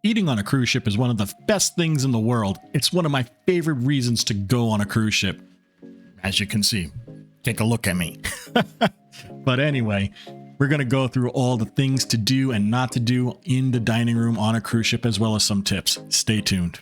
Eating on a cruise ship is one of the best things in the world. It's one of my favorite reasons to go on a cruise ship. As you can see, take a look at me. But anyway, we're going to go through all the things to do and not to do in the dining room on a cruise ship, as well as some tips. Stay tuned.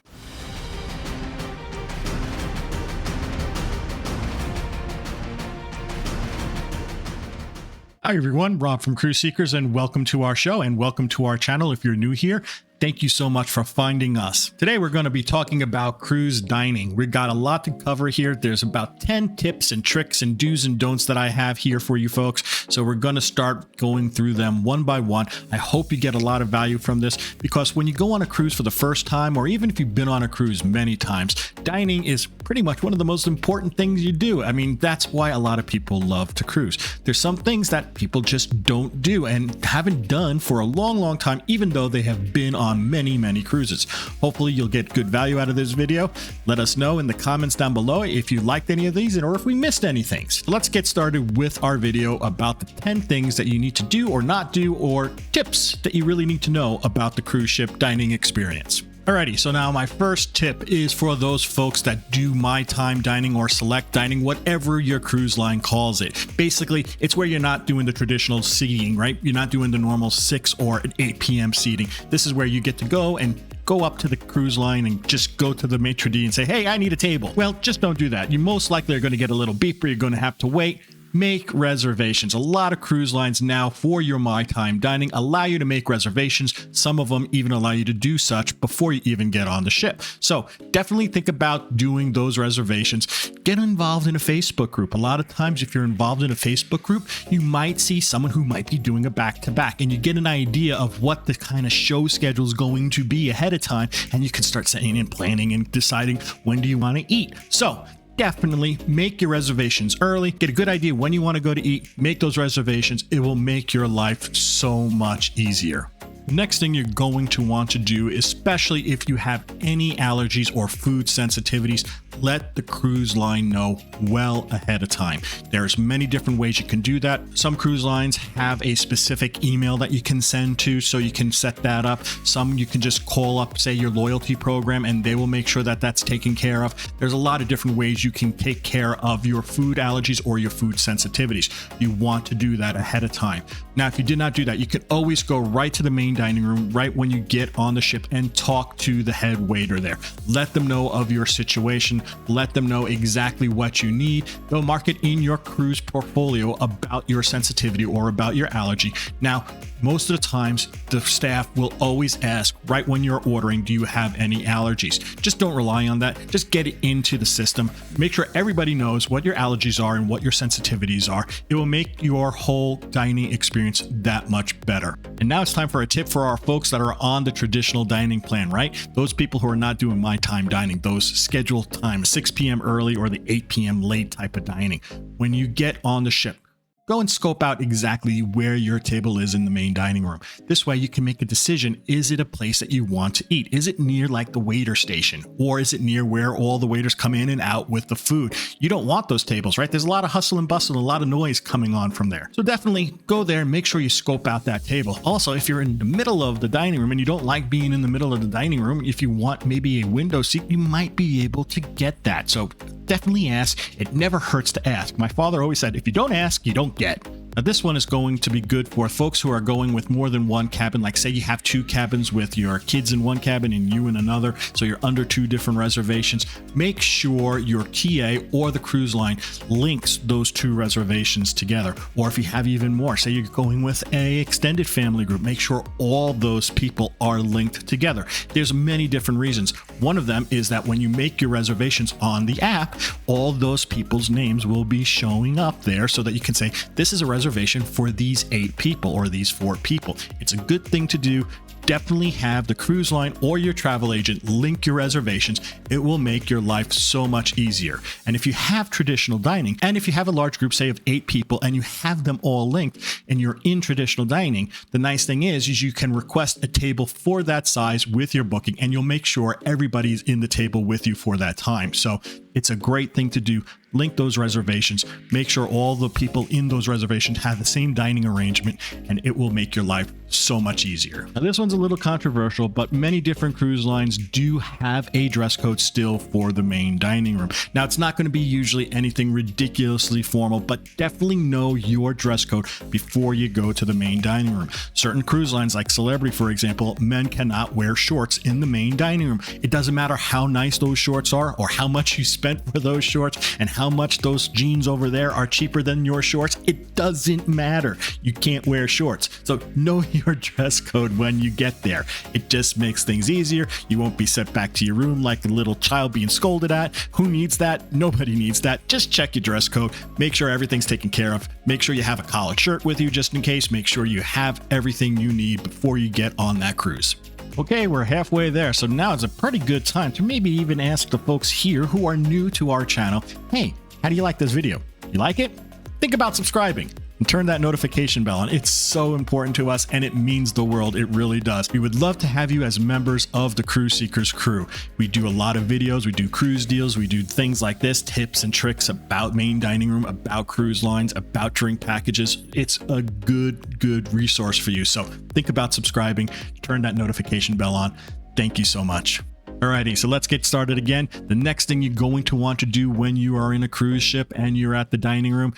Hi everyone, Rob from Cruise Seekers, and welcome to our show and welcome to our channel. If you're new here, thank you so much for finding us. Today we're going to be talking about cruise dining. We've got a lot to cover here. There's about 10 tips and tricks and do's and don'ts that I have here for you folks. So we're going to start going through them one by one. I hope you get a lot of value from this, because when you go on a cruise for the first time, or even if you've been on a cruise many times, dining is pretty much one of the most important things you do. I mean, that's why a lot of people love to cruise. There's some things that people just don't do and haven't done for a long time, even though they have been on many cruises. Hopefully you'll get good value out of this video. Let us know in the comments down below if you liked any of these or if we missed anything. So let's get started with our video about the 10 things that you need to do or not do, or tips that you really need to know about the cruise ship dining experience. Alrighty, so now my first tip is for those folks that do my time dining or select dining, whatever your cruise line calls it. Basically, it's where you're not doing the traditional seating, right? You're not doing the normal 6 or 8 p.m. seating. This is where you get to go and go up to the cruise line and just go to the maitre d' and say, hey, I need a table. Well, just don't do that. You most likely are going to get a little beeper. You're going to have to wait. Make reservations. A lot of cruise lines now for your My Time dining allow you to make reservations. Some of them even allow you to do such before you even get on the ship. So definitely think about doing those reservations. Get involved in a Facebook group. A lot of times if you're involved in a Facebook group, you might see someone who might be doing a back-to-back, and you get an idea of what the kind of show schedule is going to be ahead of time, and you can start setting and planning and deciding when do you want to eat. So definitely make your reservations early. Get a good idea when you want to go to eat. Make those reservations. It will make your life so much easier. The next thing you're going to want to do, especially if you have any allergies or food sensitivities, let the cruise line know well ahead of time. There's many different ways you can do that. Some cruise lines have a specific email that you can send to, so you can set that up. Some you can just call up, say, your loyalty program, and they will make sure that that's taken care of. There's a lot of different ways you can take care of your food allergies or your food sensitivities. You want to do that ahead of time. Now, if you did not do that, you can always go right to the main dining room right when you get on the ship and talk to the head waiter there. Let them know of your situation. Let them know exactly what you need. They'll mark it in your cruise portfolio about your sensitivity or about your allergy. Now, most of the times, the staff will always ask right when you're ordering, do you have any allergies? Just don't rely on that. Just get it into the system. Make sure everybody knows what your allergies are and what your sensitivities are. It will make your whole dining experience that much better. And now it's time for a tip for our folks that are on the traditional dining plan, right? Those people who are not doing My Time dining, those scheduled times, 6 p.m. early or the 8 p.m. late type of dining. When you get on the ship, go and scope out exactly where your table is in the main dining room. This way you can make a decision. Is it a place that you want to eat? Is it near like the waiter station? Or is it near where all the waiters come in and out with the food? You don't want those tables, right? There's a lot of hustle and bustle, a lot of noise coming on from there. So definitely go there and make sure you scope out that table. Also, if you're in the middle of the dining room and you don't like being in the middle of the dining room, if you want maybe a window seat, you might be able to get that. So definitely ask. It never hurts to ask. My father always said, if you don't ask, you don't get. Now, this one is going to be good for folks who are going with more than one cabin. Like say you have 2 cabins with your kids in one cabin and you in another, so you're under 2 different reservations. Make sure your TA or the cruise line links those 2 reservations together. Or if you have even more, say you're going with a extended family group, make sure all those people are linked together. There's many different reasons. One of them is that when you make your reservations on the app, all those people's names will be showing up there so that you can say, this is a reservation for these 8 people or these 4 people. It's a good thing to do. Definitely have the cruise line or your travel agent link your reservations. It will make your life so much easier. And if you have traditional dining, and if you have a large group, say of 8 people, and you have them all linked and you're in traditional dining, the nice thing is you can request a table for that size with your booking, and you'll make sure everybody's in the table with you for that time. So it's a great thing to do. Link those reservations. Make sure all the people in those reservations have the same dining arrangement, and it will make your life so much easier. Now, this one's a little controversial, but many different cruise lines do have a dress code still for the main dining room. Now, it's not going to be usually anything ridiculously formal, but definitely know your dress code before you go to the main dining room. Certain cruise lines like Celebrity, for example, men cannot wear shorts in the main dining room. It doesn't matter how nice those shorts are or how much you spent for those shorts and how much those jeans over there are cheaper than your shorts. It doesn't matter. You can't wear shorts. So know your dress code when you get there. It just makes things easier. You won't be sent back to your room like a little child being scolded at. Who needs that? Nobody needs that. Just check your dress code. Make sure everything's taken care of. Make sure you have a collared shirt with you just in case. Make sure you have everything you need before you get on that cruise. Okay, we're halfway there, so now it's a pretty good time to maybe even ask the folks here who are new to our channel, hey, how do you like this video? You like it? Think about subscribing and turn that notification bell on. It's so important to us and it means the world. It really does. We would love to have you as members of the Cruise Seekers crew. We do a lot of videos, we do cruise deals, we do things like this, tips and tricks about main dining room, about cruise lines, about drink packages. It's a good resource for you. So think about subscribing, turn that notification bell on. Thank you so much. Alrighty, so let's get started again. The next thing you're going to want to do when you are in a cruise ship and you're at the dining room,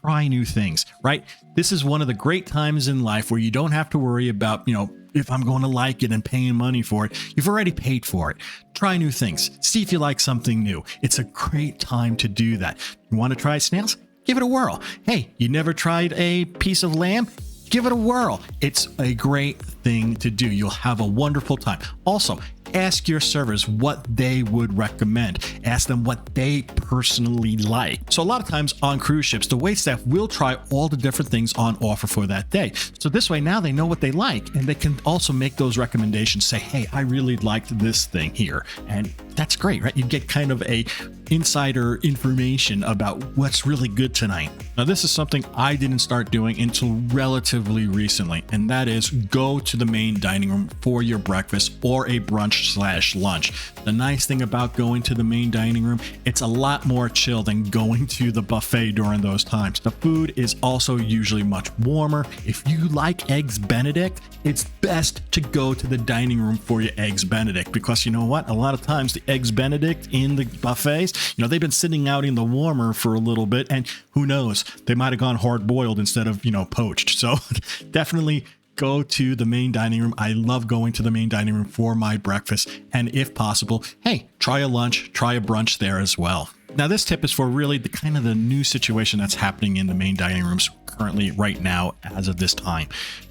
try new things, right? This is one of the great times in life where you don't have to worry about, if I'm going to like it and paying money for it. You've already paid for it. Try new things. See if you like something new. It's a great time to do that. You want to try snails? Give it a whirl. Hey, you never tried a piece of lamb? Give it a whirl. It's a great thing to do. You'll have a wonderful time. Also, ask your servers what they would recommend. Ask them what they personally like. So a lot of times on cruise ships, the waitstaff will try all the different things on offer for that day. So this way now they know what they like and they can also make those recommendations. Say, hey, I really liked this thing here. And that's great, right? You get kind of a insider information about what's really good tonight. Now, this is something I didn't start doing until relatively recently, and that is go to the main dining room for your breakfast or a brunch/lunch. The nice thing about going to the main dining room, it's a lot more chill than going to the buffet during those times. The food is also usually much warmer. If you like Eggs Benedict, it's best to go to the dining room for your Eggs Benedict, because you know what? A lot of times the Eggs Benedict in the buffets, they've been sitting out in the warmer for a little bit, and who knows, they might have gone hard boiled instead of, poached. So definitely go to the main dining room. I love going to the main dining room for my breakfast. And if possible, hey, try a lunch, try a brunch there as well. Now, this tip is for really the kind of the new situation that's happening in the main dining rooms currently right now as of this time.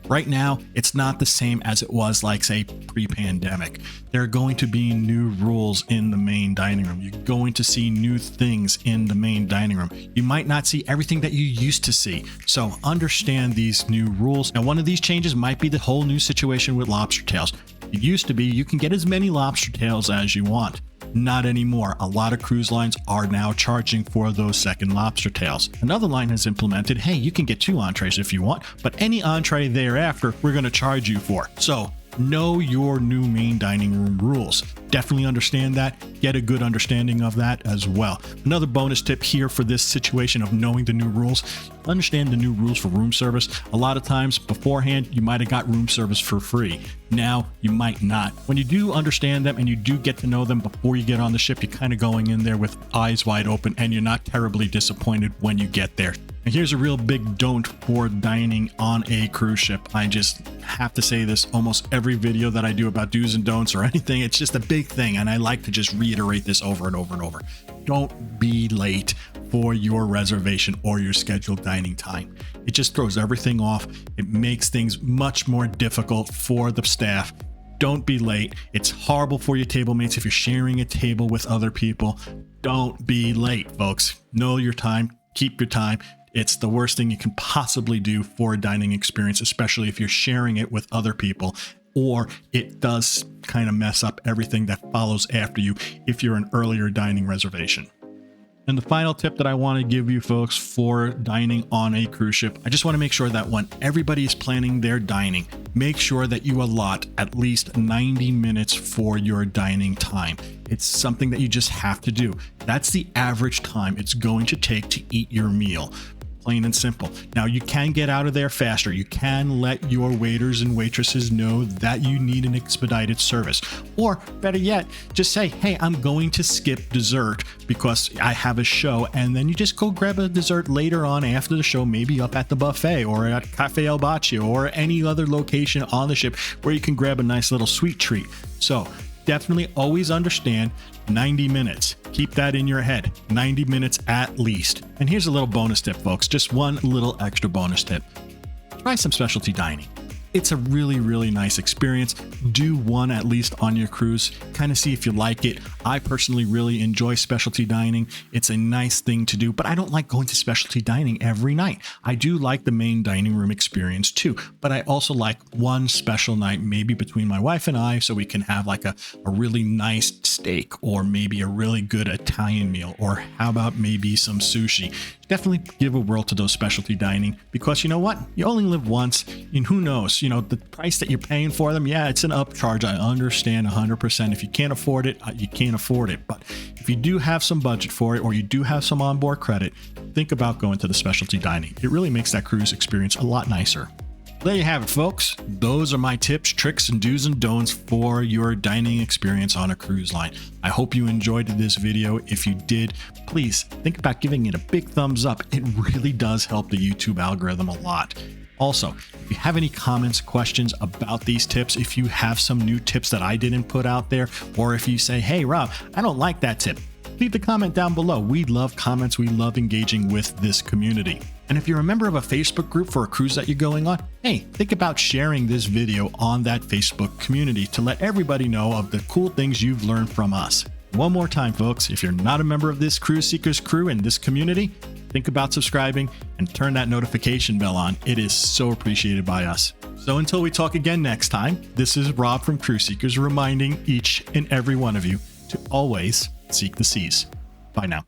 Right now, it's not the same as it was like, say, pre-pandemic. There are going to be new rules in the main dining room. You're going to see new things in the main dining room. You might not see everything that you used to see. So understand these new rules. Now, one of these changes might be the whole new situation with lobster tails. It used to be you can get as many lobster tails as you want. Not anymore. A lot of cruise lines are now charging for those second lobster tails. Another line has implemented, hey, you can get 2 entrees if you want, but any entree thereafter, we're going to charge you for. So know your new main dining room rules. Definitely understand that. Get a good understanding of that as well. Another bonus tip here for this situation of knowing the new rules, understand the new rules for room service. A lot of times beforehand, you might have got room service for free. Now you might not. When you do understand them and you do get to know them before you get on the ship, you're kind of going in there with eyes wide open and you're not terribly disappointed when you get there. And here's a real big don't for dining on a cruise ship. I just have to say this almost every video that I do about do's and don'ts or anything. It's just a big thing, and I like to just reiterate this over and over and over. Don't be late for your reservation or your scheduled dining time. It just throws everything off. It makes things much more difficult for the staff. Don't be late. It's horrible for your table mates if you're sharing a table with other people. Don't be late, folks. Know your time. Keep your time. It's the worst thing you can possibly do for a dining experience, especially if you're sharing it with other people, or it does kind of mess up everything that follows after you if you're an earlier dining reservation. And the final tip that I want to give you folks for dining on a cruise ship, I just want to make sure that when everybody is planning their dining, make sure that you allot at least 90 minutes for your dining time. It's something that you just have to do. That's the average time it's going to take to eat your meal. plain and simple. Now, you can get out of there faster. You can let your waiters and waitresses know that you need an expedited service. Or better yet, just say, hey, I'm going to skip dessert because I have a show. And then you just go grab a dessert later on after the show, maybe up at the buffet or at Cafe El Baccio or any other location on the ship where you can grab a nice little sweet treat. So definitely always understand 90 minutes. Keep that in your head. 90 minutes at least. And here's a little bonus tip, folks. Just one little extra bonus tip. Try some specialty dining. It's a really, really nice experience. Do one at least on your cruise. Kind of see if you like it. I personally really enjoy specialty dining. It's a nice thing to do, but I don't like going to specialty dining every night. I do like the main dining room experience too, but I also like one special night, maybe between my wife and I, so we can have like a really nice steak or maybe a really good Italian meal, or how about maybe some sushi. Definitely give a whirl to those specialty dining, because you know what? You only live once, and who knows? You know, the price that you're paying for them, yeah, it's an upcharge. I understand 100%. If you can't afford it, you can't afford it. But if you do have some budget for it, or you do have some onboard credit, think about going to the specialty dining. It really makes that cruise experience a lot nicer. There you have it, folks. Those are my tips, tricks, and do's and don'ts for your dining experience on a cruise line. I hope you enjoyed this video. If you did, please think about giving it a big thumbs up. It really does help the YouTube algorithm a lot. Also, if you have any comments, questions about these tips, if you have some new tips that I didn't put out there, or if you say, hey, Rob, I don't like that tip, leave the comment down below. We love comments. We love engaging with this community. And if you're a member of a Facebook group for a cruise that you're going on, hey, think about sharing this video on that Facebook community to let everybody know of the cool things you've learned from us. One more time, folks, if you're not a member of this Cruise Seekers crew and this community, think about subscribing and turn that notification bell on. It is so appreciated by us. So until we talk again next time, this is Rob from Cruise Seekers reminding each and every one of you to always seek the seas. Bye now.